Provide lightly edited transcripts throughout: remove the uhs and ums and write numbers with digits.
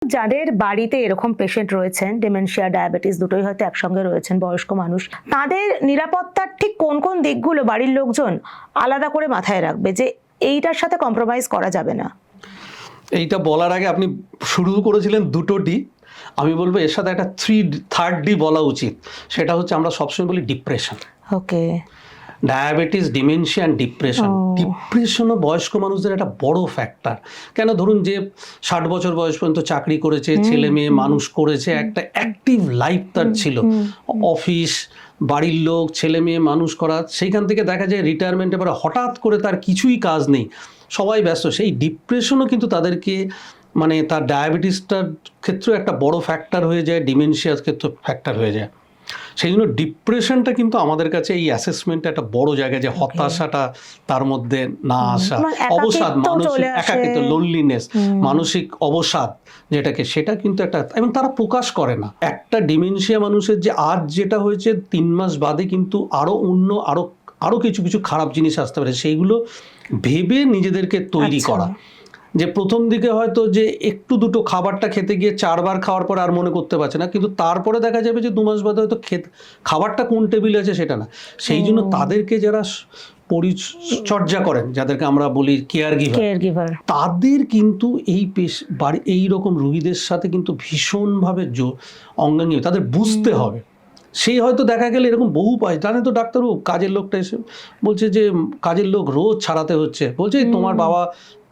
যাদের বাড়িতে এরকম পেশেন্ট রয়েছেন, ডিমেনশিয়া ডায়াবেটিস দুটোই হয়তো একসঙ্গে রয়েছেন, বয়স্ক মানুষ, তাদের নিরাপত্তার ঠিক কোন কোন দিকগুলো বাড়ির লোকজন আলাদা করে মাথায় রাখবে যে এইটার সাথে কম্প্রোমাইজ করা যাবে না? এইটা বলার আগে আপনি শুরু করেছিলেন দুটো ডি, আমি বলবো এর সাথে একটা থার্ড ডি বলা উচিত। সেটা হচ্ছে আমরা সবসময় বলি depression. Okay. Diabetes, dementia and depression. ডিপ্রেশনও বয়স্ক মানুষদের একটা বড় ফ্যাক্টর। কেন, ধরুন যে 60 বছর বয়স পর্যন্ত চাকরি করেছে, ছেলে মেয়ে মানুষ করেছে, একটা অ্যাক্টিভ লাইফ তার ছিল, অফিস, বাড়ির লোক, ছেলে মেয়ে মানুষ করা, সেইখান থেকে দেখা যায় রিটায়ারমেন্টের পরে হঠাৎ করে তার কিছুই কাজ নেই, সবাই ব্যস্ত। সেই ডিপ্রেশনও কিন্তু তাদেরকে মানে তার ডায়াবেটিসটার ক্ষেত্রেও একটা বড় ফ্যাক্টর হয়ে যায়, ডিমেনশিয়ার ক্ষেত্রে ফ্যাক্টর হয়ে যায়। সেই জন্য ডিপ্রেশনটা কিন্তু আমাদের কাছে এই অ্যাসেসমেন্টটা একটা বড় জায়গায়, যে হতাশাটা তার মধ্যে না আসা, অবসাদ, মানসিক একাকিত্ব, লোনলিনেস, মানসিক অবসাদ যেটাকে, সেটা কিন্তু একটা, এবং তারা প্রকাশ করে না। একটা ডিমেনশিয়া মানুষের যে আজ যেটা হয়েছে 3 মাস বাদে কিন্তু আরো কিছু কিছু খারাপ জিনিস আসতে পারে, সেইগুলো ভেবে নিজেদেরকে তৈরি করা। যে প্রথম দিকে হয়তো যে একটু দুটো খাবারটা খেতে গিয়ে 4 বার খাওয়ার পর আর মনে করতে পারছে না, কিন্তু তারপরে দেখা যাবে যে 2 মাস বাদে হয়তো খাবারটা কোন টেবিলে আছে সেটা না। সেই জন্য তাদেরকে যারা পরিচর্যা করেন, যাদেরকে আমরা বলি কেয়ার গিভার, তাদের কিন্তু এই রকম রোগীদের সাথে কিন্তু ভীষণভাবে অঙ্গাঙ্গি তাদের বুঝতে হবে। সেই হয়তো দেখা গেলে এরকম বহু পায়, জানে তো ডাক্তারবাবু, কাজের লোকটা এসে বলছে যে কাজের লোক রোজ ছাড়াতে হচ্ছে, বলছে তোমার বাবা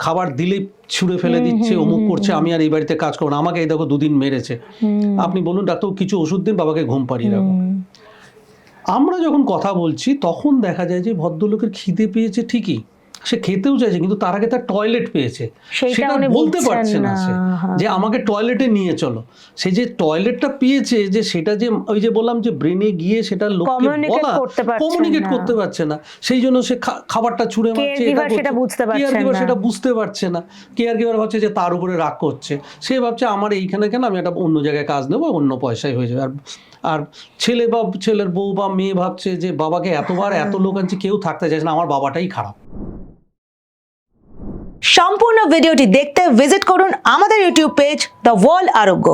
খাবার দিলেই ছুঁড়ে ফেলে দিচ্ছে, অমুক করছে, আমি আর এই বাড়িতে কাজ করবো না, আমাকে এই দেখো 2 দিন মেরেছে। আপনি বলুন ডাক্তারবাবু, কিছু ওষুধ দিন, বাবাকে ঘুম পাড়িয়ে রাখো। আমরা যখন কথা বলছি তখন দেখা যায় যে ভদ্রলোকের খিদে পেয়েছে ঠিকই, সে খেতেও চাইছে, কিন্তু তার আগে তার টয়লেট পেয়েছে, সেটা বলতে পারছে না সে, যে আমাকে টয়লেটে নিয়ে চলো। সে যে টয়লেটটা পেয়েছে, যে সেটা যে ওই যে বললাম যে ব্রেনে গিয়ে সেটা লোককে বলা, কমিউনিকেট করতে পারছে না, সেই জন্য সে খাবারটা ছুঁড়ে মারছে, সেটা বুঝতে পারছে না। কেয়ার গিভার ভাবছে যে তার উপরে রাগ করছে, সে ভাবছে আমার এইখানে কেন, আমি একটা অন্য জায়গায় কাজ নেবো, অন্য পয়সায় হয়ে যাবে। আর ছেলের বউ বা মেয়ে ভাবছে যে বাবাকে এতবার এত লোক আনছে, কেউ থাকতে চাইছে না, আমার বাবাটাই খারাপ। সম্পূর্ণ ভিডিওটি দেখতে ভিজিট করুন আমাদের ইউটিউব পেজ দ্য ওয়ার্ল্ড আরোগ্য।